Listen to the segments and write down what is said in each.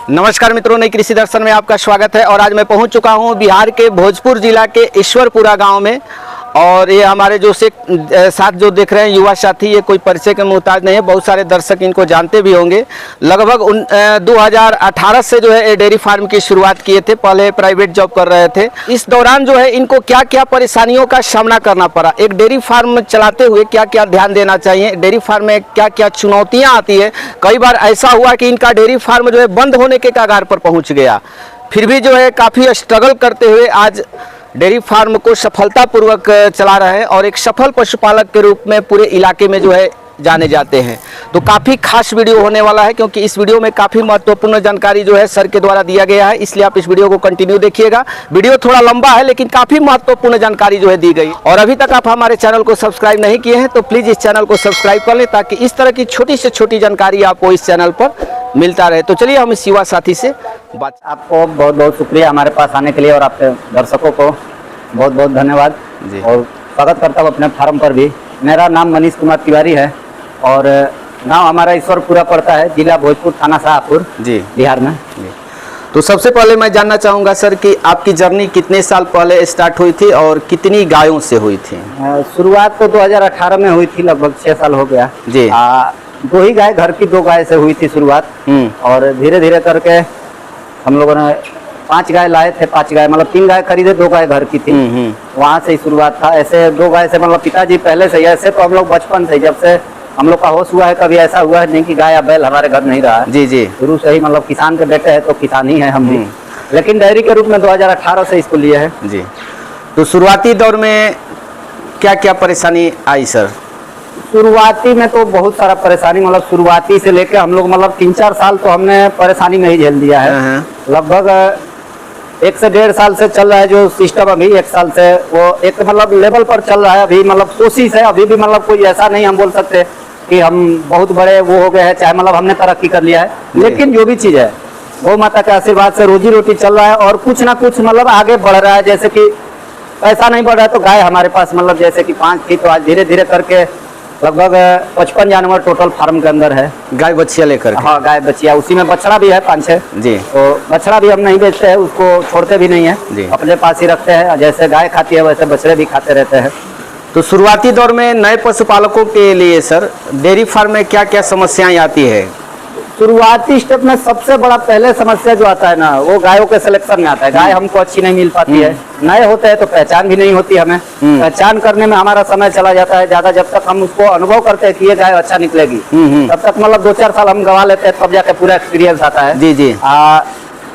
नमस्कार मित्रों, नई कृषि दर्शन में आपका स्वागत है। और आज मैं पहुंच चुका हूं बिहार के भोजपुर जिला के ईश्वरपुरा गांव में। और ये हमारे जो साथ जो देख रहे हैं युवा साथी, ये कोई परिचय के मोहताज नहीं है, बहुत सारे दर्शक इनको जानते भी होंगे। लगभग 2018 से जो है डेयरी फार्म की शुरुआत किए थे। पहले प्राइवेट जॉब कर रहे थे। इस दौरान जो है इनको क्या क्या परेशानियों का सामना करना पड़ा, एक डेयरी फार्म चलाते हुए क्या क्या ध्यान देना चाहिए, डेयरी फार्म में क्या क्या चुनौतियाँ आती है। कई बार ऐसा हुआ कि इनका डेयरी फार्म जो है बंद होने के कगार पर पहुँच गया, फिर भी जो है काफ़ी स्ट्रगल करते हुए आज डेयरी फार्म को सफलतापूर्वक चला रहे हैं और एक सफल पशुपालक के रूप में पूरे इलाके में जो है जाने जाते हैं। तो काफ़ी खास वीडियो होने वाला है, क्योंकि इस वीडियो में काफ़ी महत्वपूर्ण जानकारी जो है सर के द्वारा दिया गया है, इसलिए आप इस वीडियो को कंटिन्यू देखिएगा। वीडियो थोड़ा लंबा है लेकिन काफ़ी महत्वपूर्ण जानकारी जो है दी गई। और अभी तक आप हमारे चैनल को सब्सक्राइब नहीं किए हैं तो प्लीज़ इस चैनल को सब्सक्राइब कर लें, ताकि इस तरह की छोटी से छोटी जानकारी आपको इस चैनल पर मिलता रहे। तो चलिए हम इस युवा साथी से बात। आपको बहुत बहुत शुक्रिया हमारे पास आने के लिए, और आपके दर्शकों को बहुत बहुत धन्यवाद जी। और स्वागत करता हूँ अपने फार्म पर भी। मेरा नाम मनीष कुमार तिवारी है और गांव हमारा ईश्वरपुरा पड़ता है, जिला भोजपुर, थाना शाहपुर जी, बिहार में जी। तो सबसे पहले मैं जानना चाहूँगा सर कि आपकी जर्नी कितने साल पहले स्टार्ट हुई थी और कितनी गायों से हुई थी? शुरुआत तो 2018 में हुई थी, लगभग 6 साल हो गया जी। 2 ही गाय, घर की 2 गाय से हुई थी शुरुआत। और धीरे धीरे करके हम लोगों ने 5 गाय लाए थे। 5 गाय मतलब 3 गाय खरीदे, 2 गाय घर की थी। वहाँ से ही शुरुआत था। ऐसे 2 गाय से मतलब पिताजी पहले से, ऐसे तो हम लोग बचपन से, जब से हम लोग का होश हुआ है, कभी ऐसा हुआ है नहीं कि गाय या बैल हमारे घर नहीं रहा जी जी। शुरू से ही मतलब किसान के बेटे हैं तो किसान ही है हम भी, लेकिन डेयरी के रूप में 2018 से इसको लिए है जी। तो शुरुआती दौर में क्या क्या परेशानी आई सर? शुरुआती में तो बहुत सारा परेशानी, मतलब शुरुआती से लेकर हम लोग मतलब 3-4 साल तो हमने परेशानी में ही झेल दिया है। लगभग 1 से 1.5 साल से चल रहा है जो सिस्टम। अभी 1 साल से वो एक मतलब लेवल पर चल रहा है। अभी मतलब कोशिश है, अभी भी मतलब कोई ऐसा नहीं हम बोल सकते कि हम बहुत बड़े वो हो गए हैं, चाहे मतलब हमने तरक्की कर लिया है, लेकिन जो भी चीज़ है गौ माता के आशीर्वाद से रोजी रोटी चल रहा है और कुछ ना कुछ मतलब आगे बढ़ रहा है। जैसे कि पैसा नहीं बढ़ रहा है तो गाय हमारे पास मतलब जैसे कि 5 थी, तो आज धीरे धीरे करके लगभग 55 जानवर टोटल फार्म के अंदर है, गाय बच्चियाँ लेकर। हाँ, गाय बच्चियाँ, उसी में बछड़ा भी है 5-6 जी। तो बछड़ा भी हम नहीं बेचते हैं, उसको छोड़ते भी नहीं है जी, अपने पास ही रखते हैं। जैसे गाय खाती है वैसे बछड़े भी खाते रहते हैं। तो शुरुआती दौर में नए पशुपालकों के लिए सर डेयरी फार्म में क्या क्या समस्याएं आती है? शुरुआती स्टेप में सबसे बड़ा पहले समस्या जो आता है ना, वो गायों के सिलेक्शन में आता है। गाय हमको अच्छी नहीं मिल पाती है। नए होते हैं तो पहचान भी नहीं होती हमें। पहचान करने में हमारा समय चला जाता है ज्यादा। जब तक हम उसको अनुभव करते हैं कि ये गाय अच्छा निकलेगी, तब तक मतलब 2-4 साल हम गवा लेते हैं, तब जाके पूरा एक्सपीरियंस आता है जी जी।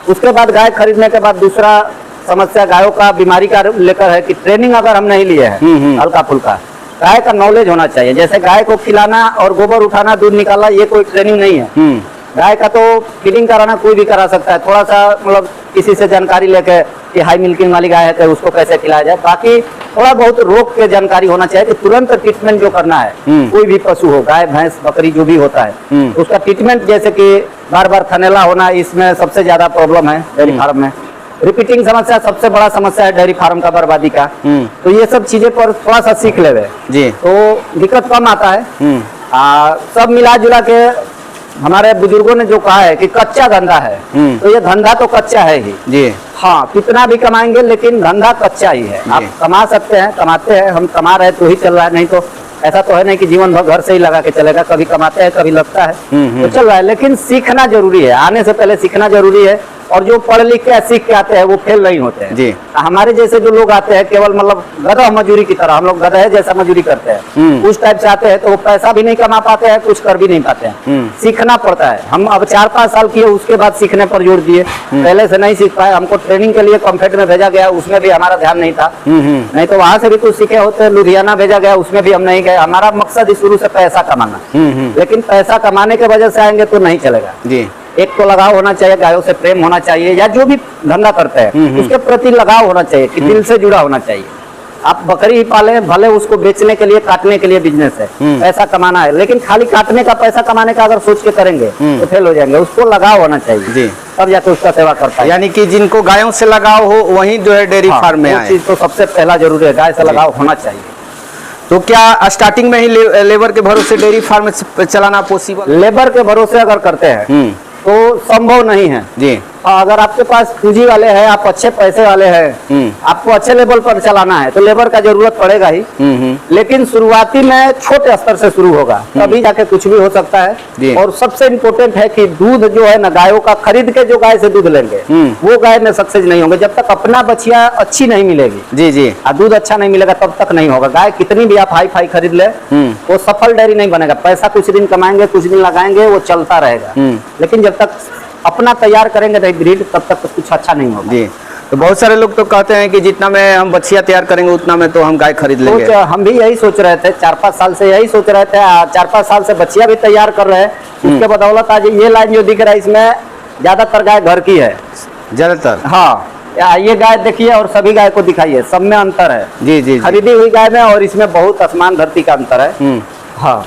उसके बाद गाय खरीदने के बाद दूसरा समस्या गायों का बीमारी का लेकर है कि ट्रेनिंग अगर हम नहीं लिए हैं हल्का फुल्का, गाय का नॉलेज होना चाहिए। जैसे गाय को खिलाना और गोबर उठाना, दूध निकालना, ये कोई ट्रेनिंग नहीं है। गाय का तो फीडिंग कराना कोई भी करा सकता है। थोड़ा सा मतलब किसी से जानकारी लेके कि हाई मिल्किंग वाली गाय है तो उसको कैसे खिलाया जाए। बाकी थोड़ा बहुत रोग के जानकारी होना चाहिए कि तुरंत ट्रीटमेंट जो करना है, कोई भी पशु हो, गाय भैंस बकरी जो भी होता है, उसका ट्रीटमेंट, जैसे कि बार बार थनेला होना, इसमें सबसे ज्यादा प्रॉब्लम है डेयरी फार्म में। रिपीटिंग समस्या सबसे बड़ा समस्या है डेयरी फार्म का बर्बादी का। तो ये सब चीजें पर थोड़ा सा सीख लेवे जी, तो दिक्कत कम आता है। सब मिला जुला के हमारे बुजुर्गों ने जो कहा है कि कच्चा धंधा है, तो ये धंधा तो कच्चा है ही जी। हाँ, कितना भी कमाएंगे लेकिन धंधा कच्चा ही है। आप कमा सकते हैं, कमाते हैं, हम कमा रहे तो ही चल रहा है, नहीं तो ऐसा तो है नहीं कि जीवन भर घर से ही लगा के चलेगा। कभी कमाते हैं, कभी लगता है, तो चल रहा है। लेकिन सीखना जरूरी है, आने से पहले सीखना जरूरी है। और जो पढ़ लिख के सीख के आते हैं वो फेल नहीं होते हैं जी। हमारे जैसे जो लोग आते हैं केवल मतलब गधा मजदूरी की तरह, हम लोग गधा जैसा मजदूरी करते हैं, उस टाइप से आते हैं, तो वो पैसा भी नहीं कमा पाते हैं, कुछ कर भी नहीं पाते हैं। सीखना पड़ता है। हम अब 4-5 साल किए, उसके बाद सीखने पर जोर दिए। पहले से नहीं सीख पाए। हमको ट्रेनिंग के लिए कॉम्फेट में भेजा गया, उसमें भी हमारा ध्यान नहीं था, नहीं तो वहां से भी कुछ सीखे होते। लुधियाना भेजा गया, उसमें भी हम नहीं गए। हमारा मकसद ही शुरू से पैसा कमाना, लेकिन पैसा कमाने के वजह से आएंगे तो नहीं चलेगा जी। एक तो लगाव होना चाहिए, गायों से प्रेम होना चाहिए, या जो भी धंधा करते हैं उसके प्रति लगाव होना चाहिए कि दिल से जुड़ा होना चाहिए। आप बकरी ही पालें, भले उसको बेचने के लिए, काटने के लिए बिजनेस है, पैसा कमाना है, लेकिन खाली काटने का, पैसा कमाने का अगर सोच के करेंगे तो फेल हो जाएंगे। उसको लगाव होना चाहिए जी, तब जाके उसका सेवा करता है। यानी कि जिनको गायों से लगाव हो वही जो है डेयरी फार्म में आए। चीज तो सबसे पहला जरूरी है, गाय से लगाव होना चाहिए। तो क्या स्टार्टिंग में ही लेबर के भरोसे डेयरी फार्म चलाना पॉसिबल? लेबर के भरोसे अगर करते हैं तो संभव नहीं है जी। अगर आपके पास पूंजी वाले हैं, आप अच्छे पैसे वाले हैं, आपको अच्छे लेवल पर चलाना है तो लेबर का जरूरत पड़ेगा ही। लेकिन शुरुआती में छोटे स्तर से शुरू होगा, तभी जाके कुछ भी हो सकता है। और सबसे इम्पोर्टेंट है कि दूध जो है ना, गायों का खरीद के जो गाय से दूध लेंगे वो गाय में सक्सेस नहीं होंगे जब तक अपना बछिया अच्छी नहीं मिलेगी। जी जी। और दूध अच्छा नहीं मिलेगा तब तक नहीं होगा। गाय कितनी भी आप हाई फाई खरीद ले, वो सफल डेयरी नहीं बनेगा। पैसा कुछ दिन कमाएंगे, कुछ दिन लगाएंगे, वो चलता रहेगा। लेकिन जब तक अपना तैयार करेंगे नहीं ब्रीड, तब तक कुछ अच्छा नहीं होगा। जी। तो बहुत सारे लोग तो कहते हैं कि जितना में हम बछिया तैयार करेंगे उतना में तो हम गाय खरीद लेंगे। हम भी यही सोच रहे थे, 4-5 साल से यही सोच रहे थे। 4-5 साल से बछिया भी तैयार कर रहे हैं। इसके बदौलत आज ये लाइन जो दिख रहा है, इसमें ज्यादातर गाय घर की है, ज्यादातर। हाँ, ये गाय देखिए और सभी गाय को दिखाइए, सब में अंतर है। जी जी। खरीदी हुई गाय में और इसमें बहुत आसमान धरती का अंतर है। हाँ,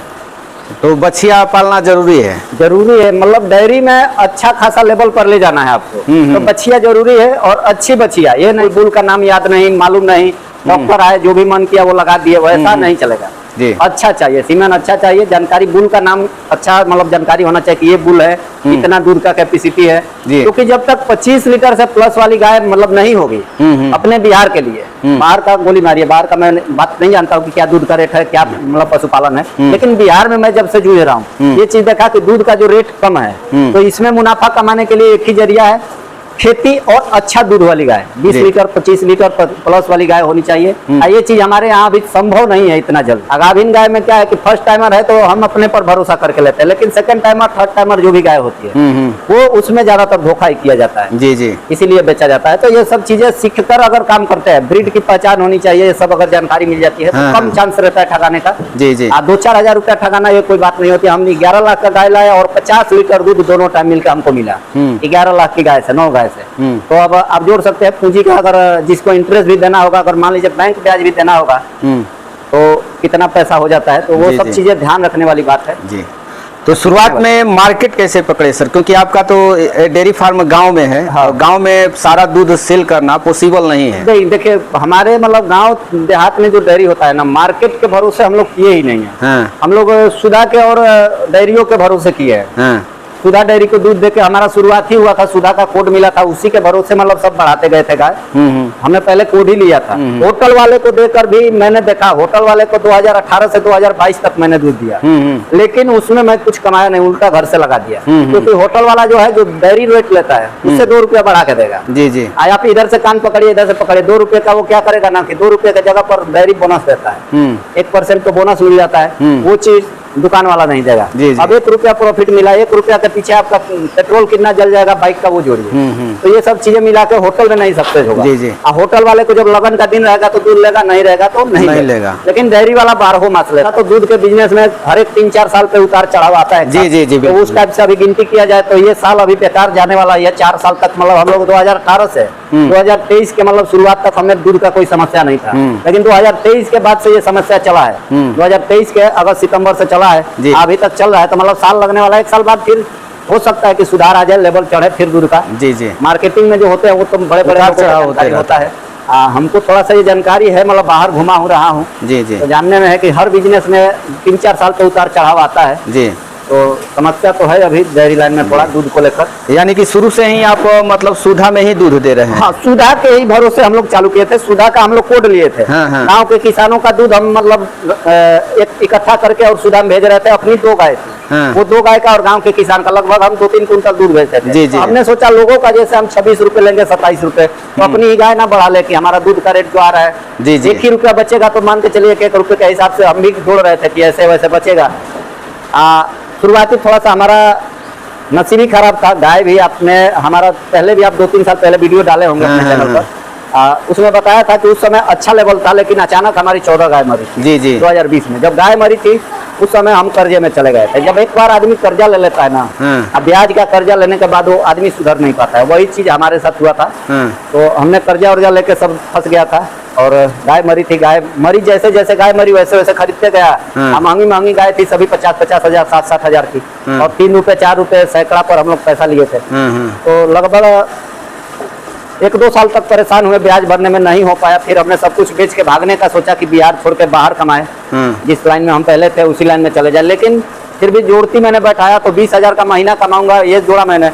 तो बछिया पालना जरूरी है। जरूरी है, मतलब डेयरी में अच्छा खासा लेवल पर ले जाना है आपको, तो बछिया जरूरी है। और अच्छी बछिया, ये नहीं बुल का नाम याद नहीं, मालूम नहीं, डॉक्टर आए जो भी मन किया वो लगा दिए, वैसा नहीं चलेगा। अच्छा चाहिए, सीमेन अच्छा चाहिए, जानकारी बुल का नाम अच्छा, मतलब जानकारी होना चाहिए कि ये बुल है, कितना दूध का कैपेसिटी है। क्योंकि जब तक 25 लीटर से प्लस वाली गाय मतलब नहीं होगी अपने बिहार के लिए, बाहर का गोली मारिए, बाहर का मैं बात नहीं जानता हूँ कि क्या दूध का रेट है, क्या मतलब पशुपालन है। लेकिन बिहार में मैं जब से जूझ रहा हूँ, ये चीज देखा कि दूध का जो रेट कम है, तो इसमें मुनाफा कमाने के लिए एक ही जरिया है, खेती और अच्छा दूध वाली गाय। 20 लीटर 25 लीटर प्लस वाली गाय होनी चाहिए। ये चीज हमारे यहाँ अभी संभव नहीं है इतना जल्द। गाभिन गाय में क्या है कि फर्स्ट टाइमर है तो हम अपने पर भरोसा करके लेते हैं, लेकिन सेकंड टाइमर थर्ड टाइमर जो भी गाय होती है वो उसमें ज्यादातर धोखा ही किया जाता है। जी जी। इसीलिए बेचा जाता है। तो ये सब चीजें सीख कर अगर काम करते हैं, ब्रीड की पहचान होनी चाहिए, ये सब अगर जानकारी मिल जाती है तो कम चांस रहता है ठगाने का। जी जी। 2-4 हजार रुपया ठगाना ये कोई बात नहीं होती। हमने 11 लाख का गाय लाया और 50 लीटर दूध दोनों टाइम मिलकर हमको मिला। 11 लाख की गाय से, 9 गाय से। तो अब आप जोड़ सकते हैं पूंजी का, अगर जिसको इंटरेस्ट भी देना होगा, अगर मान लीजिए बैंक ब्याज भी देना होगा तो कितना पैसा हो जाता है। तो वो सब चीजें ध्यान रखने वाली बात है। जी। तो शुरुआत में मार्केट कैसे पकड़े सर, क्योंकि आपका तो डेयरी फार्म गांव में है। हाँ। गांव में सारा दूध सेल करना पॉसिबल नहीं है। देखिए हमारे मतलब गांव देहात में जो डेयरी होता है ना, मार्केट के भरोसे हम लोग किए ही नहीं है। हाँ। हम लोग सुधा के और डेयरियों के भरोसे किए हैं। हाँ। सुधा डेयरी को दूध देके हमारा शुरुआत ही हुआ था, सुधा का कोड मिला था, उसी के भरोसे मतलब सब बढ़ाते गए थे गाय। हमने पहले कोड ही लिया था। होटल वाले को देकर भी मैंने देखा, होटल वाले को 2018 से 2022 तक मैंने दूध दिया, लेकिन उसमें मैं कुछ कमाया नहीं, उल्टा घर से लगा दिया। क्योंकि होटल वाला जो है जो डेयरी रेट लेता है उससे 2 रुपया बढ़ा के देगा। जी जी। आप इधर से कान पकड़िए, इधर से पकड़िए, 2 रुपये का वो क्या करेगा ना कि 2 रुपये की जगह पर डेयरी बोनस देता है, 1% तो बोनस मिल जाता है, वो चीज दुकान वाला नहीं देगा। अब 1 रुपया प्रॉफिट मिला, 1 रुपया के पीछे आपका पेट्रोल कितना जल जाएगा बाइक का वो जोड़िए। तो ये सब चीजें मिला के होटल में नहीं सक्सेस होगा। जी जी। होटल वाले को जब लगन का दिन रहेगा तो दूध लेगा, नहीं रहेगा तो नहीं लेगा। लेकिन डेयरी वाला 12 मास लेगा। तो दूध के बिजनेस में हर एक 3-4 साल पे उतार चढ़ाव आता है। जी जी जी। तो उस टाइप से अभी गिनती किया जाए तो ये साल अभी बेकार जाने वाला है। 4 साल तक मतलब हम लोग 2018 से 2023 के मतलब शुरुआत तक हमें दूध का कोई समस्या नहीं था, लेकिन 2023 के बाद से ये समस्या चला है। 2023 के अगस्त सितंबर से चला है, अभी तक चल रहा है। तो मतलब साल लगने वाला है, 1 साल बाद फिर हो सकता है कि सुधार आ जाए, लेवल चढ़े फिर दूध का। जी जी। मार्केटिंग में जो होते हैं वो तो बड़े बड़े होता है। हमको थोड़ा सा ये जानकारी है, मतलब बाहर घुमा हूँ रहा हूँ। जी जी। तो जानने में है कि हर बिजनेस में 3-4 साल पे उतार चढ़ाव आता है। जी। तो समस्या तो है अभी डेयरी लाइन में थोड़ा दूध को लेकर। यानी कि शुरू से ही आप मतलब सुधा में ही दूध दे रहे हैं? हाँ, सुधा के ही भरोसे हम लोग चालू किए थे। सुधा का हम लोग कोड लिए थे। गांव के किसानों का दूध हम मतलब इकट्ठा करके और सुधा में भेज रहे थे। अपनी 2 गाय थी, वो 2 गाय का और गांव के किसान का लगभग हम 2-3 कुंटल दूध भेजते थे। जी जी। हमने सोचा लोगों का जैसे हम 26 रुपए लेंगे, 27 रुपए, तो अपनी ही गाय ना बढ़ा ले कि हमारा दूध का रेट जो आ रहा है। जी जी। 1 ही रुपया बचेगा तो मान के चलिए 1 रुपये के हिसाब से हम भी जोड़ रहे थे कि ऐसे वैसे बचेगा। शुरुआती थोड़ा सा हमारा नसीब ही खराब था। गाय भी आपने हमारा पहले भी आप 2-3 साल पहले वीडियो डाले होंगे अपने चैनल पर, उसमें बताया था कि उस समय अच्छा लेवल था, लेकिन अचानक हमारी 14 गाय मरी थी। जी जी। 2020 में जब गाय मरी थी उस समय हम कर्जे में चले गए थे। जब एक बार आदमी कर्जा ले लेता है ना, अब ब्याज का कर्जा लेने के बाद वो आदमी सुधर नहीं पाता है। वही चीज हमारे साथ हुआ था। तो हमने कर्जा वर्जा लेके सब फंस गया था और गाय मरी थी। गाय मरी, जैसे जैसे गाय मरी वैसे वैसे खरीदते गया। महंगी महंगी गाय थी, सभी 50-50 हजार 7-7 हजार की, और 3 रुपए 4 रुपए सैकड़ा पर हम लोग पैसा लिए थे। तो लगभग 1-2 साल तक परेशान हुए, ब्याज भरने में नहीं हो पाया। फिर हमने सब कुछ बेच के भागने का सोचा कि बिहार छोड़ के बाहर कमाए, जिस लाइन में हम पहले थे उसी लाइन में चले जाए। लेकिन फिर भी जोड़ती मैंने बैठाया तो 20,000 का महीना कमाऊंगा, ये जोड़ा मैंने।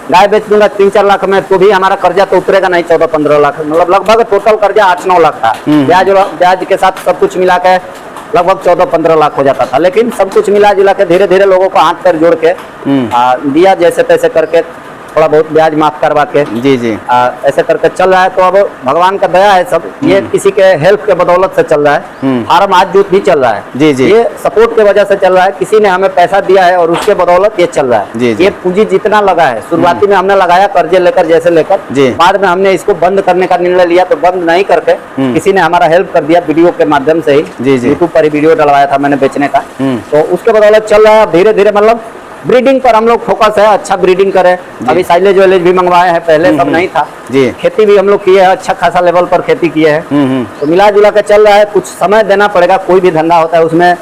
गाय बेच दूंगा 3-4 लाख में, तो भी हमारा कर्जा तो उतरेगा नहीं 14-15 लाख, मतलब लगभग टोटल कर्जा 8-9 लाख था। ब्याज के साथ सब कुछ मिला के लगभग 14-15 लाख हो जाता था। लेकिन सब कुछ मिला जुला के धीरे धीरे लोगों को हाथ पैर जोड़ के दिया, जैसे तैसे करके थोड़ा बहुत ब्याज माफ करवा के जी ऐसे करके चल रहा है। तो अब भगवान का दया है सब, ये किसी के हेल्प के बदौलत से चल रहा है। फार्म आज जूत भी चल रहा है जी। ये सपोर्ट के वजह से चल रहा है, किसी ने हमें पैसा दिया है और उसके बदौलत ये चल रहा है। जी। ये पूंजी जितना लगा है, शुरुआती में हमने लगाया कर्जे लेकर जैसे लेकर, बाद में हमने इसको बंद करने का निर्णय लिया, तो बंद नहीं करके किसी ने हमारा हेल्प कर दिया वीडियो के माध्यम से ही। यूट्यूब पर ही वीडियो डलवाया था मैंने बेचने का, तो उसके बदौलत चल रहा है धीरे धीरे। मतलब ब्रीडिंग पर हम लोग फोकस है, अच्छा ब्रीडिंग करें। अभी साइलेज वाइलेज भी मंगवाए हैं, पहले सब नहीं था जी। खेती भी हम लोग किए हैं, अच्छा खासा लेवल पर खेती किए हैं। तो मिला जुला के चल रहा है। कुछ समय देना पड़ेगा, कोई भी धंधा होता है उसमें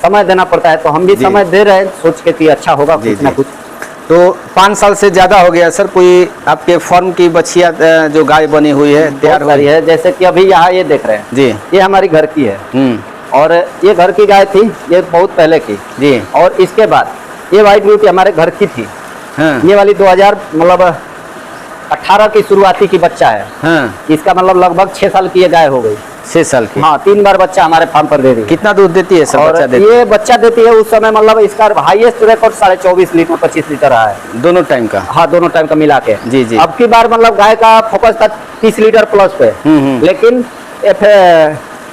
समय देना पड़ता है, तो हम भी समय दे रहे हैं सोच के कि अच्छा होगा कुछ ना कुछ। तो 5 साल से ज्यादा हो गया सर, कोई आपके फार्म की बछिया जो गाय बनी हुई है तैयार हुई है? जैसे कि अभी यहाँ ये देख रहे हैं जी, ये हमारी घर की है और ये घर की गाय थी, ये बहुत पहले की जी। और इसके बाद ये व्हाइट ब्यूटी हमारे घर की थी। ये वाली 2018 की शुरुआती की बच्चा है। इसका मतलब लगभग 6 साल की ये गाय हो गई। 6 साल की? हाँ, 3 बार बच्चा हमारे फार्म पर दे दी। कितना दूध देती है सर? बच्चा देती ये बच्चा देती है उस समय, मतलब इसका हाईएस्ट रिकॉर्ड 24.5 लीटर 25 लीटर रहा है दोनों टाइम का। हाँ, दोनों टाइम का मिला के जी। अब की बार मतलब गाय का फोकस था 30 लीटर प्लस पे, लेकिन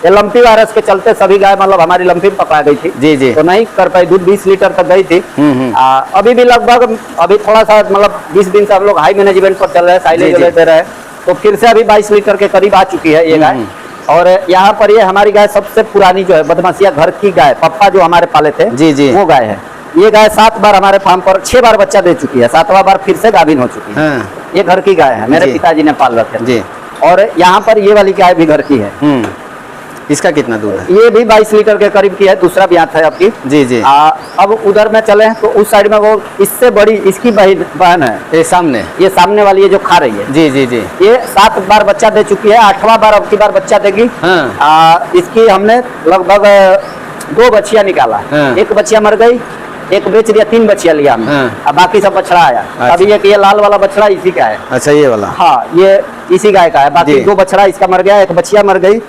ये लंपी वायरस के चलते सभी गाय मतलब हमारी लंपी में पकड़ा गई थी जी। तो नहीं कर पाई, दूध 20 लीटर तक गई थी। अभी भी लगभग अभी थोड़ा सा मतलब 20 दिन से हम लोग हाई मैनेजमेंट पर चल रहे हैं, साइलेज दे रहे हैं, तो फिर से अभी 22 लीटर के करीब आ चुकी है ये गाय। और यहाँ पर ये हमारी गाय सबसे पुरानी जो है बदमाशिया घर की गाय, पप्पा जो हमारे पाले थे जी, वो गाय है। ये गाय 7 बार हमारे फार्म पर 6 बार बच्चा दे चुकी है, 7वां बार फिर से गाभिन हो चुकी है। ये घर की गाय है, मेरे पिताजी ने पाल रखे जी। और यहाँ पर ये वाली गाय भी घर की है। इसका कितना दूध है? ये भी 22 लीटर के करीब की है, दूसरा ब्यात है आपकी जी। अब उधर में चले तो उस साइड में वो इससे बड़ी इसकी बहन है, ये सामने वाली है जो खा रही है जी। ये 7 बार बच्चा दे चुकी है, 8वां बार अब की बार बच्चा देगी। इसकी हमने लगभग 2 बच्चियां निकाला, एक बच्चिया मर गई, एक बेच दिया, 3 बच्चियां लिया हमने। अब बाकी सब बछड़ा आया। अभी एक ये लाल वाला बछड़ा इसी का है। अच्छा, ये वाला? हाँ, ये इसी गाय का है। बाकी 2 बछड़ा इसका मर गया, एक बच्चिया मर गई।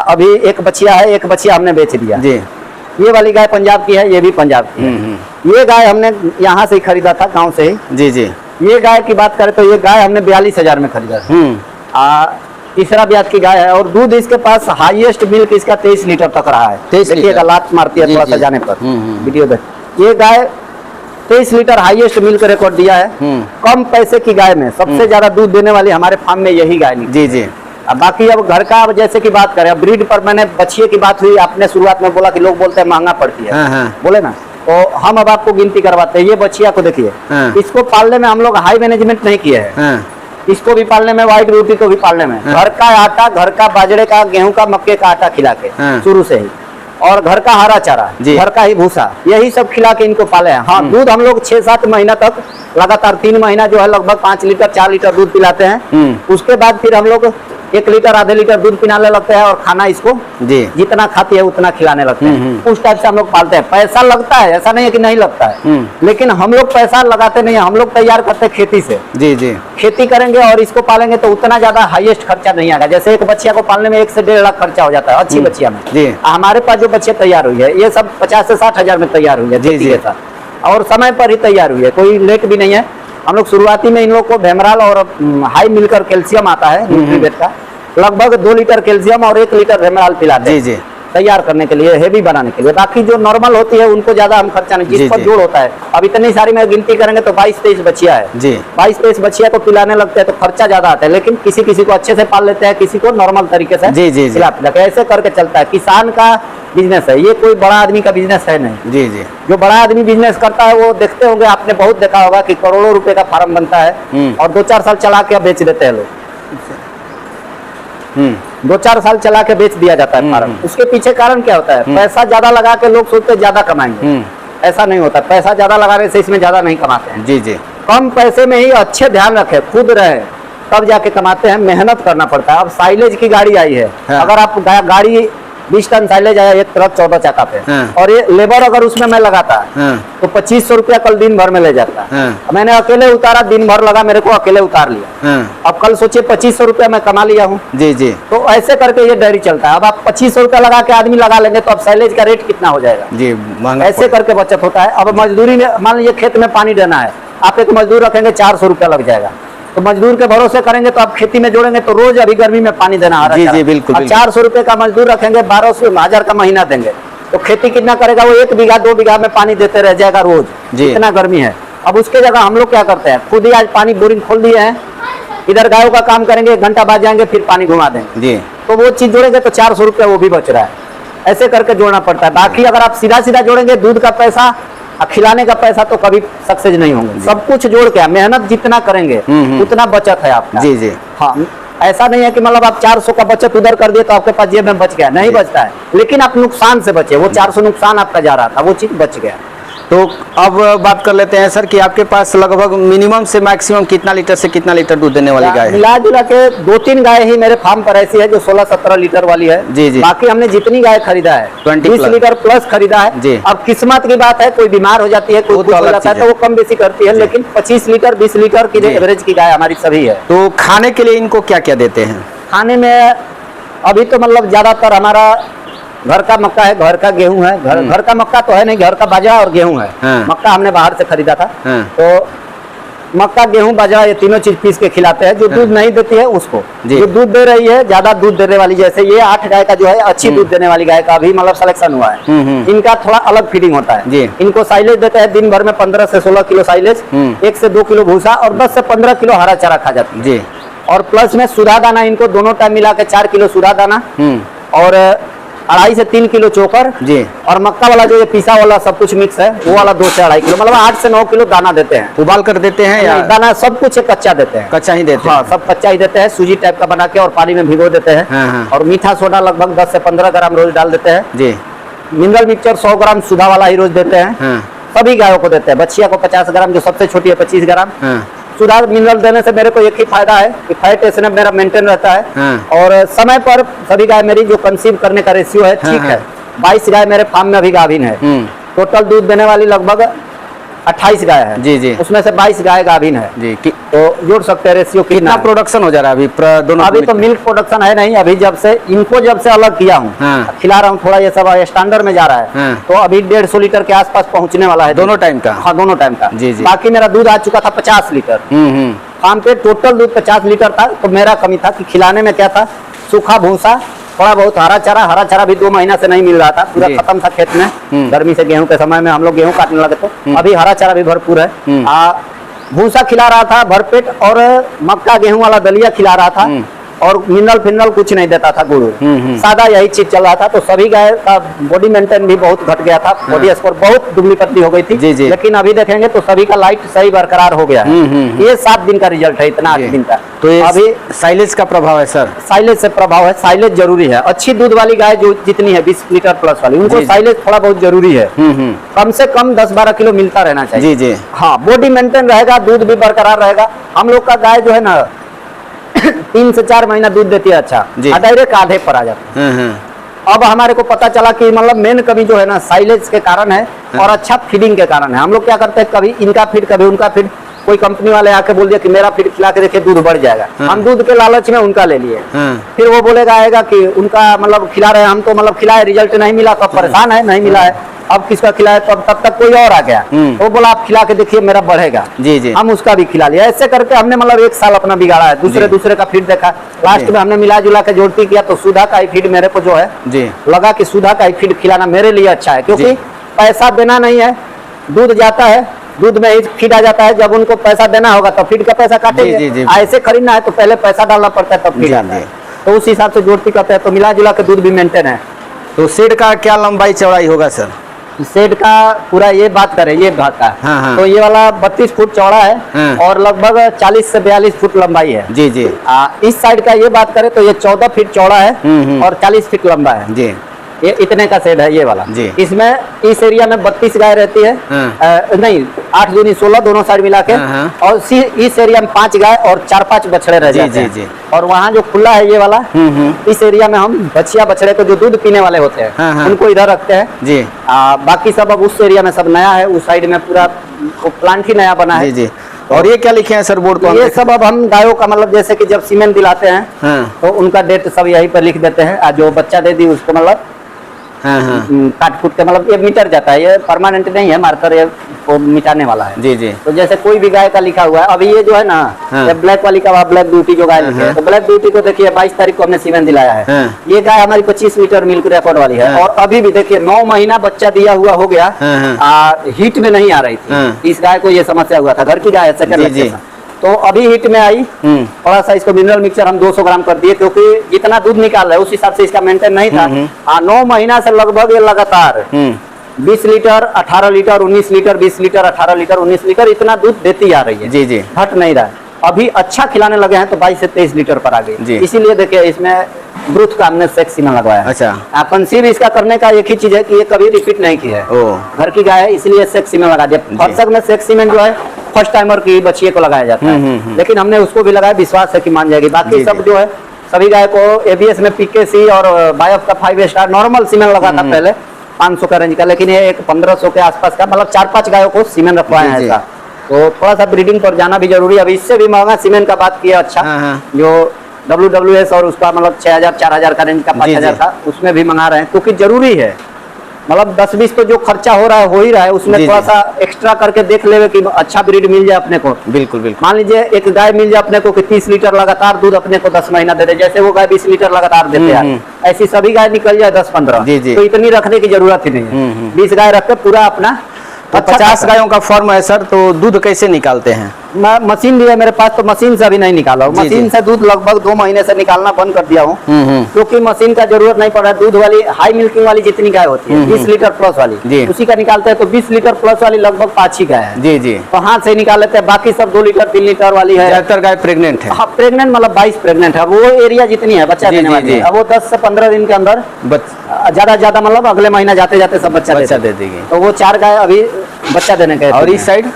अभी एक बच्चिया है, एक बच्चिया हमने बेच दिया जी। ये वाली गाय पंजाब की है, ये भी पंजाब की है। ये गाय हमने यहाँ से ही खरीदा था, गाँव से ही जी। ये गाय की बात करें तो ये गाय हमने 42,000 में खरीदा था। तीसरा ब्याज की गाय है और दूध इसके पास हाईएस्ट मिल्क इसका 23 लीटर तक रहा है। देखिएगा, लात मारती है थोड़ा सा जाने पर, वीडियो देख। ये गाय 23 लीटर हाईएस्ट मिल्क रिकॉर्ड दिया है। कम पैसे की गाय में सबसे ज्यादा दूध देने वाली हमारे फार्म में यही गाय जी। अब बाकी अब घर का, अब जैसे की बात करें, ब्रीड पर मैंने बछिए की बात हुई, आपने शुरुआत में बोला कि लोग बोलते हैं महंगा पड़ती है, बोले ना, तो हम अब आपको गिनती करवाते हैं। ये बछिया को देखिए, इसको पालने में हम लोग हाई मैनेजमेंट नहीं किए हैं। इसको भी पालने में, व्हाइट ब्यूटी को भी पालने में घर का आटा, घर का बाजरे का, गेहूं का, मक्के का आटा खिला के शुरू से ही, और घर का हरा चारा, घर का ही भूसा, यही सब खिला के इनको पाले हैं। हाँ, दूध हम लोग 6-7 महीना तक लगातार 3 महीना जो है लगभग 5 लीटर 4 लीटर दूध पिलाते हैं। उसके बाद फिर हम लोग 1 लीटर आधे लीटर दूध पिलाने लगते हैं और खाना इसको जितना खाती है उतना खिलाने लगते हैं। उस टाइप से हम लोग पालते हैं। पैसा लगता है, ऐसा नहीं है कि नहीं लगता है, लेकिन हम लोग पैसा लगाते नहीं है, हम लोग तैयार करते हैं खेती से जी। खेती करेंगे और इसको पालेंगे तो उतना ज्यादा हाईएस्ट खर्चा नहीं आएगा। जैसे एक बच्चिया को पालने में 1 से 1.5 लाख खर्चा हो जाता है अच्छी बच्चिया में जी। हमारे पास जो बच्चे तैयार हुई है ये सब 50 से 60 हजार में तैयार हुई है जी, और समय पर ही तैयार हुई है, कोई लेट भी नहीं है। हम लोग शुरुआती में इन लोग को भेमराल और हाई मिलकर कैल्शियम आता है न्यूट्रीवेट का, लगभग 2 लीटर कैल्शियम और 1 लीटर भेमराल पिलाते हैं जी तैयार करने के लिए, हेवी बनाने के लिए। बाकी जो नॉर्मल होती है उनको ज्यादा हम खर्चा नहीं, जिस पर जोड़ होता है। अब इतनी सारी में गिनती करेंगे तो 22-23 बच्चिया है जी। 22-23 बच्चिया को पिलाने लगते हैं तो खर्चा ज्यादा आता है, लेकिन किसी किसी को अच्छे से पाल लेते हैं, किसी को नॉर्मल तरीके से जी ऐसे करके चलता है। किसान का बिजनेस है ये, कोई बड़ा आदमी का बिजनेस है नहीं जी। जो बड़ा आदमी बिजनेस करता है वो देखते होंगे, आपने बहुत देखा होगा कि करोड़ों रुपए का फार्म बनता है और 2-4 साल चला के बेच देते हैं लोग। 2-4 साल चला के बेच दिया जाता है फार्म। उसके पीछे कारण क्या होता है? पैसा ज्यादा लगा के लोग सोचते ज्यादा कमाएंगे, ऐसा नहीं होता। पैसा ज्यादा लगाने से इसमें ज्यादा नहीं कमाते हैं जी। कम पैसे में ही अच्छे ध्यान रखे, खुद रहे, तब जाके कमाते हैं। मेहनत करना पड़ता है। अब साइलेज की गाड़ी आई है, अगर आप गाड़ी 20 टन साइलेज आया एक ट्रक 14 चक्का पे। हाँ। और ये लेबर अगर उसमें मैं लगाता हाँ। तो 2500 रुपया कल दिन भर में ले जाता। हाँ। मैंने अकेले उतारा, दिन भर लगा मेरे को, अकेले उतार लिया। हाँ। अब कल सोचिए 2500 रुपया मैं कमा लिया हूँ। जी जी। तो ऐसे करके ये डेयरी चलता है। अब आप 2500 रुपया लगा के आदमी लगा लेंगे तो अब साइलेज का रेट कितना हो जाएगा? जी महंगा ऐसे करके बचत होता है। अब मजदूरी में मान लीजिए खेत में पानी देना है, आप एक मजदूर रखेंगे 400 रुपया लग जाएगा, तो मजदूर के भरोसे करेंगे तो आप खेती में जोड़ेंगे तो रोज अभी गर्मी में पानी देना आ रहा है। जी, बिल्कुल, बिल्कुल। 400 रुपये का मजदूर रखेंगे, 1200 का महीना देंगे तो खेती कितना करेगा? वो 1 बीघा 2 बीघा में पानी देते रह जाएगा रोज, जी। इतना गर्मी है। अब उसके जगह हम लोग क्या करते हैं, खुद ही आज पानी बोरिंग खोल दिए हैं, इधर गायों का काम करेंगे, 1 घंटा बाद जाएंगे फिर पानी घुमा देंगे, जी। तो वो चीज जोड़ेंगे तो 400 रुपया वो भी बच रहा है। ऐसे करके जोड़ना पड़ता है। बाकी अगर आप सीधा सीधा जोड़ेंगे दूध का पैसा और खिलाने का पैसा तो कभी सक्सेस नहीं होंगे। सब कुछ जोड़ के मेहनत जितना करेंगे उतना बचत है आपका। जी जी। हाँ, ऐसा नहीं है कि मतलब आप 400 का बचत उधर कर दिए तो आपके पास जेब में बच गया, नहीं बचता है। लेकिन आप नुकसान से बचे, वो 400 नुकसान आपका जा रहा था, वो चीज बच गया। तो अब बात कर लेते हैं सर कि आपके पास लगभग मिनिमम से मैक्सिमम कितना लीटर से कितना लीटर दूध देने वाली गाय है? मिला जुला के 2-3 गाय ही मेरे फार्म पर ऐसी है जो 16-17 लीटर वाली है। जी जी। बाकी हमने जितनी गाय खरीदा है 20 लीटर प्लस खरीदा है। जी। अब किस्मत की बात है, कोई बीमार हो जाती है, कोई वो तो कुछ हो अलग जाता है चीज तो है। वो कम बेसी करती है, लेकिन 25 लीटर 20 लीटर की जी। एवरेज की गाय हमारी सभी है। तो खाने के लिए इनको क्या क्या देते हैं? खाने में अभी तो मतलब ज्यादातर हमारा घर का मक्का है, घर का गेहूं है। घर का मक्का तो है नहीं, घर का बाजरा और गेहूं है। हाँ। मक्का हमने बाहर से खरीदा था। हाँ। तो मक्का गेहूं बाजरा ये तीनों चीज पीस के खिलाते हैं। जो दूध नहीं देती है उसको, जी। जो दूध दे रही है ज्यादा दूध देने वाली, जैसे ये 8 गाय का जो है अच्छी दूध देने वाली गाय का अभी मतलब सिलेक्शन हुआ है। इनका थोड़ा अलग फीडिंग होता है। जी। इनको साइलेज देते हैं दिन भर में 15 से 16 किलो साइलेज, 1 से 2 किलो भूसा और 10 से 15 किलो हरा चारा खा जाती है। जी। और प्लस में सुधा दाना इनको दोनों टाइम मिला के 4 किलो सुधा दाना और 2.5 से 3 किलो चोकर जी। और मक्का वाला जो ये पीसा वाला सब कुछ मिक्स है वो वाला 2 से 2.5 किलो, मतलब 8 से 9 किलो दाना देते हैं। उबाल कर देते हैं या दाना सब कुछ कच्चा देते हैं? कच्चा ही देते हाँ, हैं? सब कच्चा ही देते हैं। सूजी टाइप का बना के और पानी में भिगो देते हैं। हाँ, हाँ। और मीठा सोडा लगभग 10 से 15 ग्राम रोज डाल देते हैं। जी। मिनरल मिक्सचर 100 ग्राम सुधा वाला ही रोज देते हैं। हाँ। सभी गायों को देते हैं। बच्चिया को 50 ग्राम, जो सबसे छोटी है 25 ग्राम। हाँ। सुधा मिनरल देने से मेरे को एक ही फायदा है कि फैट एसिड मेरा मेंटेन रहता है। हाँ। और समय पर सभी गाय मेरी जो कंसीव करने का रेशियो है ठीक हाँ, है। 22 गाय मेरे फार्म में अभी गाभिन है। टोटल दूध देने वाली लगभग 28 गाय है। जी जी। उसमें से 22 गाय गाभिन है। जी। तो जोड़ सकते हैं रेशियो कितना कितना। प्रोडक्शन हो जा रहा है अभी दोनों? अभी तो मिल्क प्रोडक्शन है नहीं। अभी जब से इनको अलग किया हूँ, हाँ। खिला रहा हूँ, थोड़ा ये सब स्टैंडर्ड में जा रहा है। हाँ। तो अभी 150 लीटर के आसपास पहुँचने वाला है दोनों टाइम का? हाँ, दोनों टाइम का। जी, जी। बाकी मेरा दूध आ चुका था 50 लीटर। फार्म पे टोटल दूध 50 लीटर था। तो मेरा कमी था कि खिलाने में क्या था, सूखा भूसा, थोड़ा बहुत हरा चारा भी 2 महीना से नहीं मिल रहा था, पूरा जी। खत्म था खेत में। गर्मी से गेहूं के समय में हम लोग गेहूं काटने लगे तो अभी हरा चारा भी भरपूर है। भूसा खिला रहा था भरपेट और मक्का गेहूं वाला दलिया खिला रहा था और मिनरल फिनरल कुछ नहीं देता था, गुड़ सादा यही चीज चल रहा था। तो सभी गाय का बॉडी मेंटेन भी बहुत घट गया था। बॉडी स्कोर बहुत दुबली पतली हो गई थी। जी, जी। लेकिन अभी देखेंगे तो सभी का लाइट सही बरकरार हो गया है। ये 7 दिन का रिजल्ट है, इतना 8 दिन का। तो ये अभी साइलेज का प्रभाव है सर? साइलेज से प्रभाव है। साइलेज जरूरी है। अच्छी दूध वाली गाय जो जितनी है 20 लीटर प्लस वाली, उनको जी। साइलेज थोड़ा बहुत जरूरी है। कम से कम 10-12 किलो मिलता रहना चाहिए। जी जी। हाँ, बॉडी मेंटेन रहेगा, दूध भी बरकरार रहेगा। हम लोग का गाय जो है ना 3 से 4 महीना दूध देती है अच्छा, डायरेक्ट आधे पर आ जाता है। अब हमारे को पता चला कि मतलब मेन कमी जो है ना साइलेज के कारण है और अच्छा फीडिंग के कारण है। हम लोग क्या करते हैं, कभी इनका फीड कभी उनका फीड, कोई कंपनी वाले आके बोल दिया कि मेरा फीड खिला के देखिए दूध बढ़ जाएगा। हम दूध के लालच में उनका ले लिए। फिर वो बोलेगा आएगा कि उनका मतलब खिला रहे हैं, हम तो मतलब खिलाए, रिजल्ट नहीं मिला तो परेशान है, नहीं मिला है। अब किसका खिलाए तो अब तब तक कोई और आ गया, तो बोला आप खिला के देखिए मेरा बढ़ेगा। जी जी। हम उसका भी खिला लिया। ऐसे करके हमने मतलब 1 साल अपना बिगाड़ा है। दूसरे का फीड देखा, लास्ट में हमने मिला जुला के जोड़ती किया तो सुधा का ही फीड मेरे को जो है जी लगा कि सुधा का ही फीड खिलाना मेरे लिए अच्छा है, क्योंकि पैसा देना नहीं है, दूध जाता है, दूध में ही फीड आ जाता है। जब उनको पैसा देना होगा तो फीड का पैसा काटेंगे। ऐसे खरीदना है तो पहले पैसा डालना पड़ता है तब फीड आता है। तो उस हिसाब से जोड़ती करते हैं, तो मिला जुला के दूध भी मेंटेन है। तो शेड का क्या लंबाई चौड़ाई होगा सर? शेड का पूरा ये बात करें, ये भाग का हाँ। तो ये वाला 32 फुट चौड़ा है और लगभग 40 से 42 फुट लंबाई है। जी जी। इस साइड का ये बात करें तो ये 14 फीट चौड़ा है और 40 फीट लंबा है। जी। ये इतने का शेड है ये वाला जी। इसमें इस एरिया में 32 गाय रहती है। नहीं 8 दूनी 16 दोनों साइड मिला के। और इस एरिया में 5 गाय और 4-5 बछड़े रह जाते हैं। जी। और वहाँ जो खुला है ये वाला, इस एरिया में हम बछिया बछड़े को जो दूध पीने वाले होते हैं उनको इधर रखते हैं जी। बाकी सब अब उस एरिया में सब नया है, उस साइड में पूरा प्लांट ही नया बना है। जी। और ये क्या लिखे हैं सर बोर्ड पर? ये सब अब हम गायों का मतलब जैसे कि जब सीमेंट दिलाते हैं तो उनका डेट सब यहीं पर लिख देते हैं। जो बच्चा दे दी उसको मतलब काट कूट के मतलब ये मिटर जाता है। ये परमानेंट नहीं है, मार्कर ये वो मिटाने वाला है। जी। तो जैसे कोई भी गाय का लिखा हुआ है, अभी ये जो है ना ये ब्लैक वाली का ब्लैक ब्यूटी जो गाय लिखी है, तो ब्लैक ब्यूटी को देखिए 22 तारीख को हमने सीमेंट दिलाया है। ये गाय हमारी 25 लीटर मिल्क रिकॉर्ड वाली है। और अभी भी देखिए 9 महीना बच्चा दिया हुआ हो गया, हीट में नहीं आ रही थी। इस गाय को ये समस्या हुआ था, घर की गाय है सेकंड, तो अभी हिट में आई। थोड़ा सा इसको मिनरल मिक्सचर हम 200 ग्राम कर दिए, क्योंकि जितना दूध निकाल रहा है उस हिसाब से इसका मेंटेन नहीं था। 9 महीना से लगभग ये लगातार 20 litre 18 litre 19 litre 20 litre 18 litre 19 litre इतना दूध देती आ रही है। जी। हट नहीं रहा है। अभी अच्छा खिलाने लगे हैं तो 22 से 23 लीटर पर आ गई। इसीलिए देखिए इसमें ब्रूथ का हमने सेक्स सीमेंट लगवाया है। अच्छा। कंसीव इसका करने का एक ही चीज है कि ये कभी रिपीट नहीं की है। घर की गाय है इसलिए सेक्स सीमेंट लगा दिया। फर्सक में सेक्स सीमेंट जो है फर्स्ट टाइमर की बच्चिए को लगाया जाता है, लेकिन हमने उसको भी लगाया, विश्वास है कि मान जाएगी। बाकी सब जो है सभी गाय को एबीएस में पीकेसी और बायोफ का 5 स्टार नॉर्मल सीमेंट लगा था पहले 500 का रेंज का, लेकिन ये एक 1500 के आसपास का मतलब 4-5 गायों को सीमेंट रखवाए हैं ऐसा। तो थोड़ा सा ब्रीडिंग पर जाना भी जरूरी है। अभी इससे भी महंगा सीमेंट का बात किया अच्छा, जो WWS और उसका मतलब 6000-4000 का रेंज का 5000 का उसमें भी मंगा रहे हैं, क्योंकि जरूरी है। मतलब 10-20 पे जो खर्चा हो रहा है हो ही रहा है, उसमें थोड़ा सा एक्स्ट्रा करके देख लेवे कि अच्छा ब्रीड मिल जाए अपने को। बिल्कुल। मान लीजिए एक गाय मिल जाए अपने को कि 30 लीटर लगातार दूध अपने को 10 महीना दे दे, जैसे वो गाय 20 लीटर लगातार देते हैं, ऐसी सभी गाय निकल जाए 10-15, तो इतनी रखने की जरूरत ही नहीं है। 20 गाय रख के पूरा अपना 50 गायों का फॉर्म है सर, तो दूध कैसे निकालते हैं? मशीन भी है मेरे पास, तो मशीन से अभी नहीं निकाला हूँ। मशीन से दूध लगभग 2 महीने से निकालना बंद कर दिया हूँ, क्योंकि मशीन का जरूरत नहीं पड़ रहा है। दूध वाली हाई मिल्किंग वाली जितनी गाय होती है 20 लीटर प्लस वाली, उसी का निकालते हैं। तो 20 लीटर प्लस वाली लगभग 5 ही गाय है। जी। तो हाथ से निकाल लेते हैं। बाकी सब 2 लीटर 3 लीटर वाली है। ज्यादातर गाय प्रेग्नेंट है। हाँ प्रेग्नेंट मतलब 22 प्रेग्नेंट है। वो एरिया जितनी है बच्चा देने वाली है, अब वो 10 से 15 दिन के अंदर ज्यादा मतलब अगले महीना जाते जाते सब बच्चा दे देगी। तो वो 4 गाय अभी बच्चा देने के। और इस साइड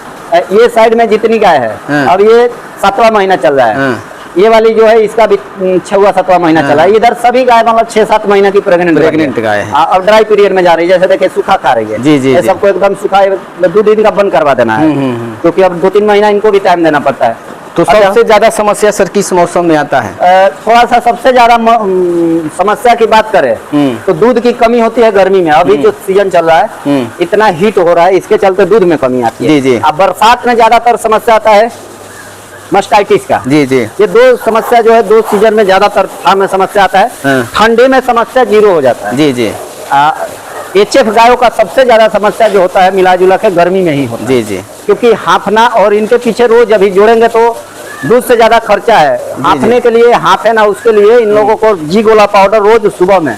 ये साइड में जितनी गाय है अब ये 7वां महीना चल रहा है। ये वाली जो है इसका भी 6वां-7वां महीना चला है। इधर सभी गाय मतलब 6-7 महीना की प्रेग्नेंट गाय है। अब ड्राई पीरियड में जा रही है, जैसे देखिए सूखा खा रही है। जी। सबको एकदम सूखा 2 दिन का बंद करवा देना है, क्योंकि अब 2-3 महीना इनको भी टाइम देना पड़ता है। तो सबसे ज्यादा समस्या सर किस मौसम में आता है? थोड़ा सा सबसे ज्यादा समस्या की बात करें तो दूध की कमी होती है गर्मी में। अभी जो सीजन चल रहा है इतना हीट हो रहा है, इसके चलते दूध में कमी आती है। जी। अब बरसात में ज्यादातर समस्या आता है मास्टाइटिस का। जी। ये 2 समस्या जो है 2 सीजन में ज्यादातर में समस्या आता है। ठंडे में समस्या 0 हो जाता है। जी। HF गायों का सबसे ज्यादा समस्या जो होता है मिला जुला के गर्मी में ही होता है। जी। क्योंकि हाफना और इनके पीछे रोज अभी जोड़ेंगे तो दूध से ज्यादा खर्चा है। हाफने के लिए हाफे ना, उसके लिए इन लोगों को जी गोला पाउडर रोज सुबह में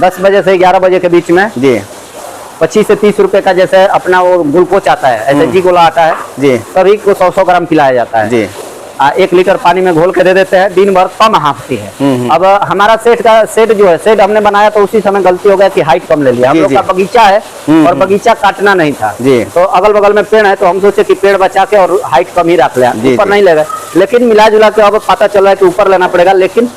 10 बजे से 11 बजे के बीच में 25 से 30 रुपए का जैसे अपना वो ग्लूकोज आता है, ऐसे जी गोला आता है। जी। सभी को 100-100 ग्राम पिलाया जाता है। जी। 1 लीटर पानी में घोल के दे देते हैं, दिन भर कम हाफती है। अब हमारा सेट जो है सेट हमने बनाया तो उसी समय गलती हो गया कि हाइट कम ले लिया। हम लोग का बगीचा है और बगीचा काटना नहीं था, तो अगल बगल में पेड़ है, तो हम सोचे कि पेड़ बचा के और हाइट कम ही रख लिया, ऊपर नहीं ले गए। लेकिन मिला जुला के अब पता चल रहा है कि ऊपर लेना पड़ेगा, लेकिन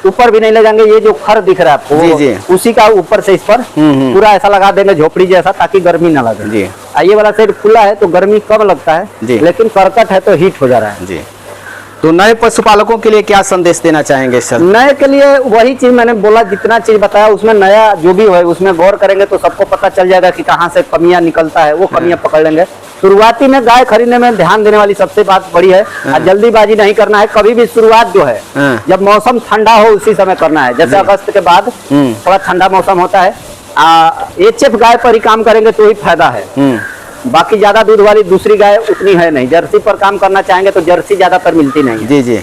ऊपर भी नहीं ले जाएंगे। ये जो खर दिख रहा है आपको उसी का ऊपर से इस पर पूरा ऐसा लगा देंगे झोपड़ी जैसा, ताकि गर्मी ना लगे। ये वाला सेट खुला है तो गर्मी कम लगता है, लेकिन करकट है तो हीट हो जा रहा है। तो नए पशुपालकों के लिए क्या संदेश देना चाहेंगे सर? नए के लिए वही चीज मैंने बोला, जितना चीज बताया उसमें नया जो भी है उसमें गौर करेंगे तो सबको पता चल जाएगा कि कहाँ से कमियां निकलता है, वो कमियां पकड़ लेंगे। शुरुआती में गाय खरीदने में ध्यान देने वाली सबसे बात बड़ी है, जल्दीबाजी नहीं करना है कभी भी। शुरुआत जो है जब मौसम ठंडा हो उसी समय करना है, जैसे अगस्त के बाद थोड़ा ठंडा मौसम होता है। HF गाय पर ही काम करेंगे तो ही फायदा है। बाकी ज्यादा दूध वाली दूसरी गाय उतनी है नहीं। जर्सी पर काम करना चाहेंगे तो जर्सी ज्यादातर मिलती नहीं है। जी।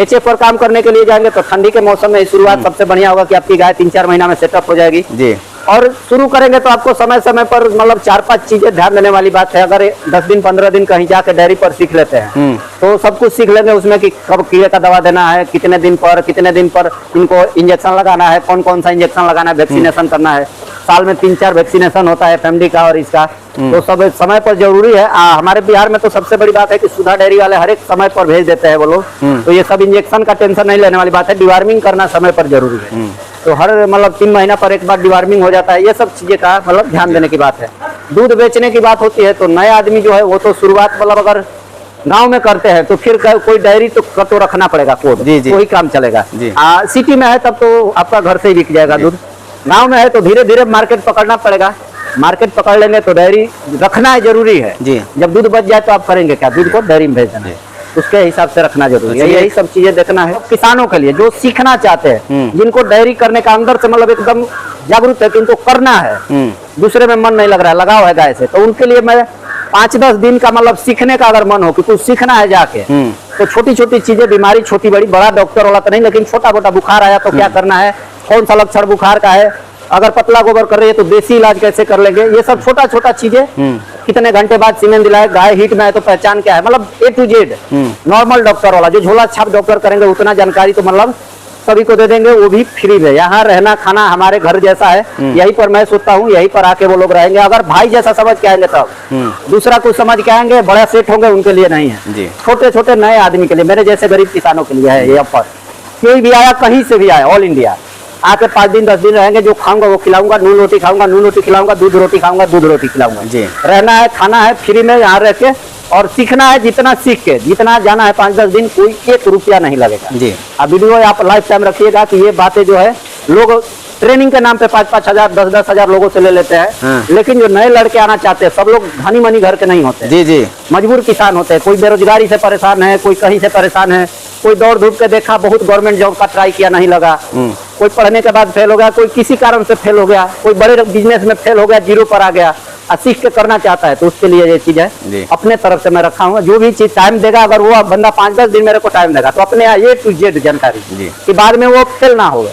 HF पर काम करने के लिए जाएंगे तो ठंडी के मौसम में शुरुआत सबसे बढ़िया होगा कि आपकी गाय 3-4 महीना में सेटअप हो जाएगी। जी। और शुरू करेंगे तो आपको समय समय पर मतलब 4-5 चीजें ध्यान देने वाली बात है। अगर 10 दिन 15 दिन कहीं जाके डेयरी पर सीख लेते हैं तो सब कुछ सीख लेंगे उसमें कि कब कीड़े का दवा देना है, कितने दिन पर इनको इंजेक्शन लगाना है, कौन कौन सा इंजेक्शन लगाना है, वैक्सीनेशन करना है। साल में 3-4 वैक्सीनेशन होता है FMD का और इसका, तो सब समय पर जरूरी है। हमारे बिहार में तो सबसे बड़ी बात है कि सुधा डेयरी वाले हर एक समय पर भेज देते हैं वो लोग, तो ये सब इंजेक्शन का टेंशन नहीं लेने वाली बात है। डिवार्मिंग करना समय पर जरूरी है, तो हर मतलब 3 महीना पर एक बार डिवार्मिंग हो जाता है। ये सब चीजें का मतलब ध्यान देने की बात है। दूध बेचने की बात होती है तो नए आदमी जो है वो तो शुरुआत मतलब अगर गांव में करते हैं तो फिर कोई डेयरी तो रखना पड़ेगा, कोड वही काम चलेगा। सिटी में है तब तो आपका घर से ही बिक जाएगा दूध। गांव में है तो धीरे धीरे मार्केट पकड़ना पड़ेगा। मार्केट पकड़ लेंगे तो डेयरी रखना जरूरी है। जब दूध बच जाए तो आप करेंगे क्या? दूध को डेयरी में भेज देना, उसके हिसाब से रखना जरूरी है। यही सब चीजें देखना है किसानों के लिए जो सीखना चाहते हैं, जिनको डेयरी करने का अंदर से मतलब एकदम जागरूक है कि इनको करना है, दूसरे में मन नहीं लग रहा है, लगाव है गाय से, तो उनके लिए मैं 5-10 दिन का मतलब सीखने का अगर मन हो कि कुछ सीखना है जाके, तो छोटी छोटी चीजें, बीमारी छोटी बड़ी, बड़ा डॉक्टर वाला तो नहीं, लेकिन छोटा मोटा बुखार आया तो क्या करना है, कौन सा लक्षण बुखार का है, अगर पतला गोबर कर रही है तो देसी इलाज कैसे कर लेंगे, ये सब छोटा छोटा चीजें। कितने घंटे बाद सीमेंट दिलाए, गाय हीट में है तो पहचान क्या है, मतलब A to Z normal doctor वाला, जो झोला छाप डॉक्टर करेंगे उतना जानकारी तो मतलब सभी को दे देंगे, वो भी फ्री में। यहाँ रहना खाना हमारे घर जैसा है, यहीं पर मैं सोचता हूँ, यहीं पर आके वो लोग रहेंगे। अगर भाई जैसा समझ के आएंगे तब, दूसरा कुछ समझ के आएंगे बड़ा सेठ होंगे उनके लिए नहीं है, छोटे छोटे नए आदमी के लिए, मेरे जैसे गरीब किसानों के लिए है ये ऑफर। कोई भी आया, कहीं से भी आया, ऑल इंडिया आके 5 दिन 10 दिन रहेंगे, जो खाऊंगा वो खिलाऊंगा, नून रोटी खाऊंगा नून रोटी खिलाऊंगा, दूध रोटी खाऊंगा दूध रोटी खिलाऊंगा। रहना है, खाना है फ्री में, यहाँ रह के, और सीखना है जितना सीख के, जितना जाना है 5-10 दिन, कोई 1 रुपया नहीं लगेगा। अब वीडियो आप लाइफ टाइम रखिएगा कि ये बातें जो है लोग ट्रेनिंग के नाम पे 5-5 हजार 10-10 हजार लोगों से ले लेते हैं, लेकिन जो नए लड़के आना चाहते हैं सब लोग धनी मनी घर के नहीं होते, मजबूर किसान होते हैं। कोई बेरोजगारी से परेशान है, कोई कहीं से परेशान है, कोई दौड़ धूप के देखा, बहुत गवर्नमेंट जॉब का ट्राई किया नहीं लगा, कोई पढ़ने के बाद फेल हो गया, कोई किसी कारण से फेल हो गया, कोई बड़े बिजनेस में फेल हो गया, 0 पर आ गया, सीख के करना चाहता है, तो उसके लिए ये चीज है अपने तरफ से मैं रखा हूँ। जो भी चीज टाइम देगा, अगर वो बंदा 5-10 दिन मेरे को टाइम देगा तो अपने A to Z जानकारी कि बाद में वो फेल ना हो।